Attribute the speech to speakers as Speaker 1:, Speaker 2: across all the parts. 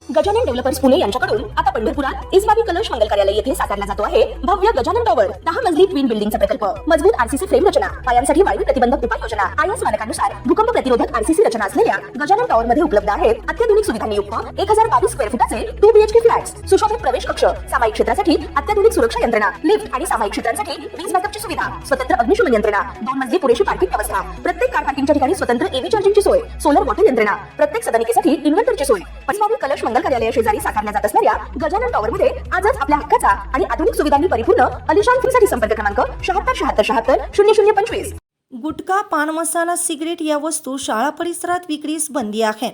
Speaker 1: Gajanan developers Pune यांच्याकडून आता पंढरपुरात इस्बाबी कलश मंगल कार्यालय येथे साकारला जातो आहे भव्य गजानन टॉवर 10 मजली ट्विन बिल्डिंगचा प्रकल्प। मजबूत आरसीसी फ्रेम रचना, पायांसाठी वायू प्रतिबंधक उपाययोजना, आयएस मानकानुसार भूकंप प्रतिरोधक आरसीसी रचना असलेल्या गजानन टॉवर मध्ये उपलब्ध आहेत अत्याधुनिक सुविधांनी युक्त 1022 स्क्वेअर फुटाचे 2 बीएचके फ्लॅट्स, सुशोभित प्रवेश कक्ष, सामायिक क्षेत्रासाठी अत्याधुनिक सुरक्षा यंत्रणा, लिफ्ट आणि सामायिक क्षेत्रांसाठी वीज बॅकअपची सुविधा, स्वतंत्र अग्निशमन यंत्रणा, 2 मजली पुरेशी पार्किंग व्यवस्था, प्रत्येक कार पार्किंगच्या ठिकाणी स्वतंत्र एव्ही चार्जिंगची सोय, सोलर वॉटर यंत्रणा, प्रत्येक सदनिकेसाठी इन्व्हर्टरची सोय। इस्बाबी कलश मंगल कार्यालय शेजारी साकारल्या जात असणाऱ्या गजानन टॉवर मध्ये आजच आपल्या हक्काचा आणि आधुनिक सुविधांनी परिपूर्ण अलिशान फ्रीसाठी संपर्क क्रमांक 7676760025।
Speaker 2: गुटखा, पान मसाला, सिगरेट या वस्तू शाळा परिसरात विक्रीस बंदी आहे।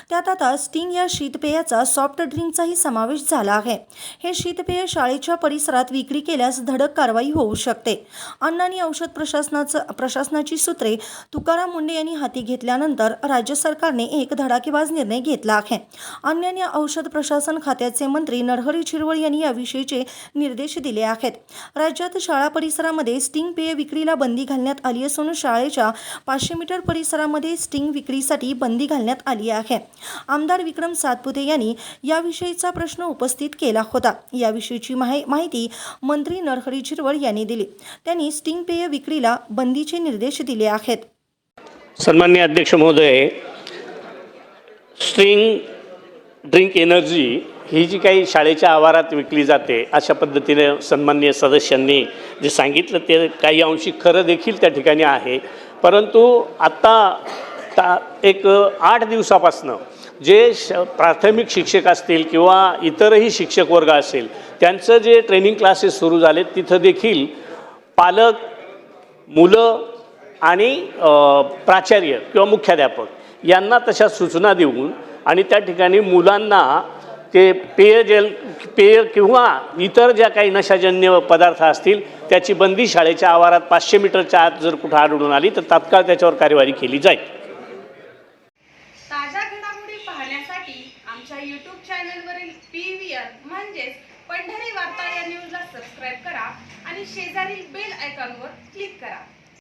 Speaker 2: त्यात आता स्टिंग या शीतपेयाचा सॉफ्ट ड्रिंकचाही समावेश झाला आहे। हे शीतपेय शाळेच्या परिसरात विक्री केल्यास धडक कारवाई होऊ शकते। अन्न आणि औषध प्रशासनाची सूत्रे तुकाराम मुंडे यांनी हाती घेतल्यानंतर राज्य सरकारने एक धडाकेबाज निर्णय घेतला आहे। अन्न आणि औषध प्रशासन खात्याचे मंत्री नरहरी झिरवळ यांनी याविषयीचे निर्देश दिले आहेत। राज्यात शाळा परिसरामध्ये स्टिंग पेय विक्रीला बंदी घालण्यात आली असून शाळेच्या 500 मीटर परिसरामध्ये स्टिंग विक्रीसाठी बंदी घालण्यात आली आहे। आमदार विक्रम सातपुते यांनी याविषयीचा प्रश्न उपस्थित केला होता। याविषयीची माहिती मंत्री नरहरी झिरवळ यांनी दिली। त्यांनी स्टिंग पेय विक्रीला बंदीचे निर्देश दिले आहेत।
Speaker 3: सन्माननीय अध्यक्ष महोदय, स्ट्रिंग ड्रिंक एनर्जी ही जी काही शाळेच्या आवारात विकली जाते अशा पद्धतीने सन्माननीय सदस्यांनी जे सांगितलं ते काही अंशी खरं देखील त्या ठिकाणी आहे। परंतु आत्ता एक 8 दिवसापासनं जे प्राथमिक शिक्षक असतील किंवा इतरही शिक्षक वर्ग असेल त्यांचं जे ट्रेनिंग क्लासेस सुरू झाले तिथं देखील पालक, मुलं आणि प्राचार्य किंवा मुख्याध्यापक यांना तशा सूचना देऊन आणि त्या ठिकाणी मुलांना ते पेय किंवा इतर ज्या काही नशाजन्य पदार्थ असतील त्याची बंदी शाळेच्या आवारात 500 मीटरच्या आत जर कुठं आढळून आली तर तात्काळ त्याच्यावर कार्यवाही केली जाईल।
Speaker 4: ताज्या घडामोडी पाहण्यासाठी आमच्या YouTube चॅनलवरील PVR म्हणजेच पंढरी वार्ता या न्यूजला सबस्क्राइब करा आणि शेजारील बेल आयकॉनवर क्लिक करा।